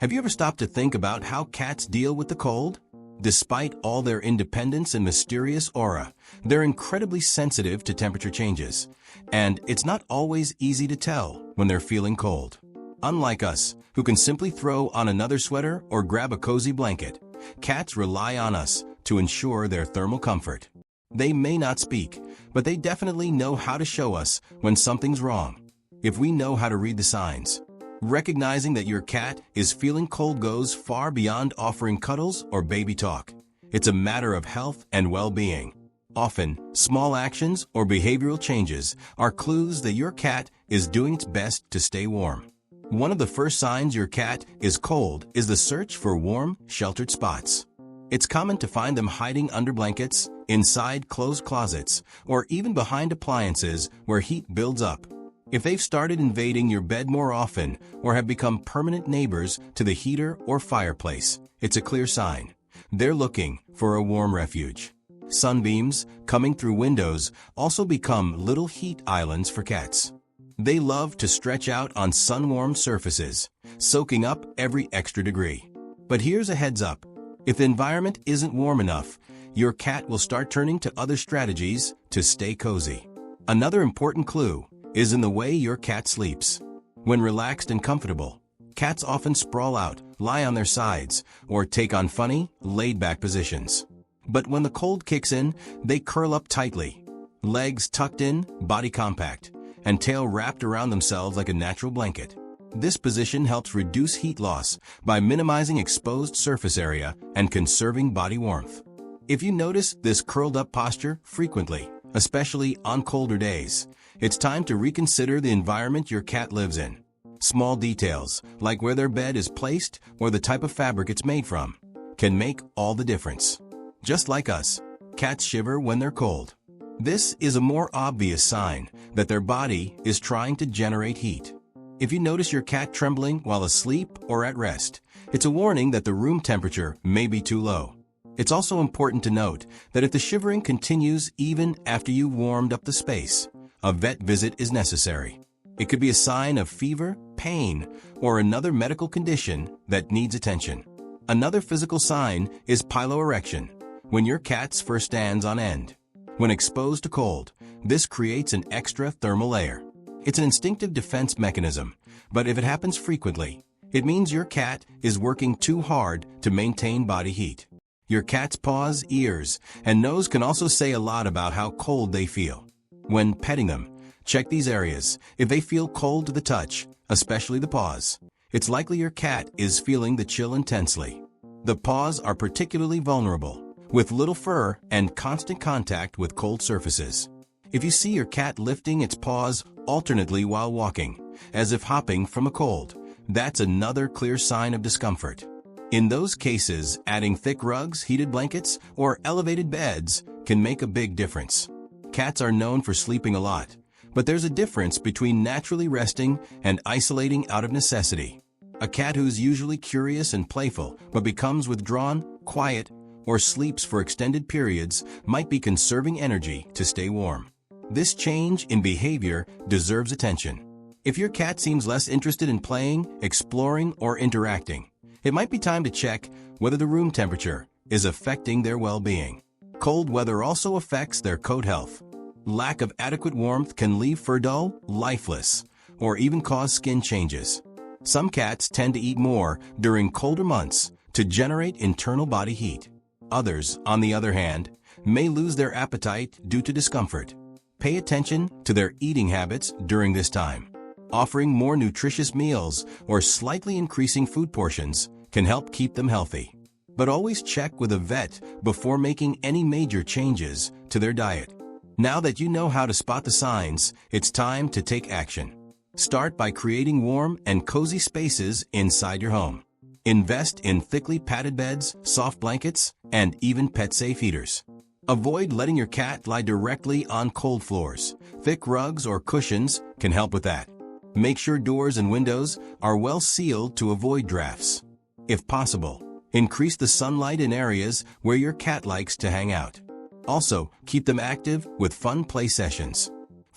Have you ever stopped to think about how cats deal with the cold? Despite all their independence and mysterious aura, they're incredibly sensitive to temperature changes, and it's not always easy to tell when they're feeling cold. Unlike us, who can simply throw on another sweater or grab a cozy blanket, cats rely on us to ensure their thermal comfort. They may not speak, but they definitely know how to show us when something's wrong, if we know how to read the signs. Recognizing that your cat is feeling cold goes far beyond offering cuddles or baby talk. It's a matter of health and well-being. Often, small actions or behavioral changes are clues that your cat is doing its best to stay warm. One of the first signs your cat is cold is the search for warm, sheltered spots. It's common to find them hiding under blankets, inside closed closets, or even behind appliances where heat builds up. If they've started invading your bed more often or have become permanent neighbors to the heater or fireplace, it's a clear sign. They're looking for a warm refuge. Sunbeams coming through windows also become little heat islands for cats. They love to stretch out on sun-warmed surfaces, soaking up every extra degree. But here's a heads up. If the environment isn't warm enough, your cat will start turning to other strategies to stay cozy. Another important clue is in the way your cat sleeps. When relaxed and comfortable, cats often sprawl out, lie on their sides, or take on funny, laid-back positions. But when the cold kicks in, they curl up tightly, legs tucked in, body compact, and tail wrapped around themselves like a natural blanket. This position helps reduce heat loss by minimizing exposed surface area and conserving body warmth. If you notice this curled-up posture frequently, especially on colder days, it's time to reconsider the environment your cat lives in. Small details, like where their bed is placed or the type of fabric it's made from, can make all the difference. Just like us, cats shiver when they're cold. This is a more obvious sign that their body is trying to generate heat. If you notice your cat trembling while asleep or at rest, it's a warning that the room temperature may be too low. It's also important to note that if the shivering continues even after you've warmed up the space, a vet visit is necessary. It could be a sign of fever, pain, or another medical condition that needs attention. Another physical sign is piloerection, when your cat's fur stands on end. When exposed to cold, this creates an extra thermal layer. It's an instinctive defense mechanism, but if it happens frequently, it means your cat is working too hard to maintain body heat. Your cat's paws, ears, and nose can also say a lot about how cold they feel. When petting them, check these areas. If they feel cold to the touch, especially the paws, it's likely your cat is feeling the chill intensely. The paws are particularly vulnerable, with little fur and constant contact with cold surfaces. If you see your cat lifting its paws alternately while walking, as if hopping from a cold, that's another clear sign of discomfort. In those cases, adding thick rugs, heated blankets, or elevated beds can make a big difference. Cats are known for sleeping a lot, but there's a difference between naturally resting and isolating out of necessity. A cat who's usually curious and playful but becomes withdrawn, quiet, or sleeps for extended periods might be conserving energy to stay warm. This change in behavior deserves attention. If your cat seems less interested in playing, exploring, or interacting, it might be time to check whether the room temperature is affecting their well-being. Cold weather also affects their coat health. Lack of adequate warmth can leave fur dull, lifeless, or even cause skin changes. Some cats tend to eat more during colder months to generate internal body heat. Others, on the other hand, may lose their appetite due to discomfort. Pay attention to their eating habits during this time. Offering more nutritious meals or slightly increasing food portions can help keep them healthy. But always check with a vet before making any major changes to their diet. Now that you know how to spot the signs, it's time to take action. Start by creating warm and cozy spaces inside your home. Invest in thickly padded beds, soft blankets, and even pet-safe heaters. Avoid letting your cat lie directly on cold floors. Thick rugs or cushions can help with that. Make sure doors and windows are well sealed to avoid drafts. If possible, increase the sunlight in areas where your cat likes to hang out. Also, keep them active with fun play sessions.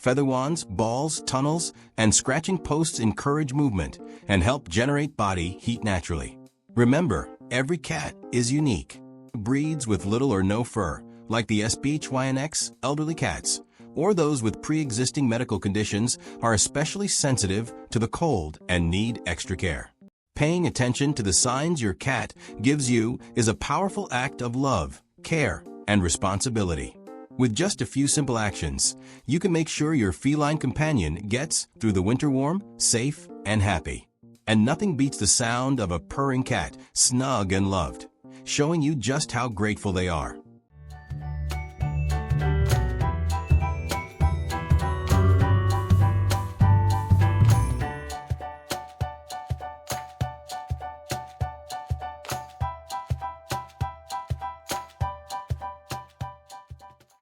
Feather wands, balls, tunnels, and scratching posts encourage movement and help generate body heat naturally. Remember, every cat is unique. Breeds with little or no fur, like the SBHYNX elderly cats, or those with pre-existing medical conditions, are especially sensitive to the cold and need extra care. Paying attention to the signs your cat gives you is a powerful act of love, care, and responsibility. With just a few simple actions, you can make sure your feline companion gets through the winter warm, safe, and happy. And nothing beats the sound of a purring cat, snug and loved, showing you just how grateful they are.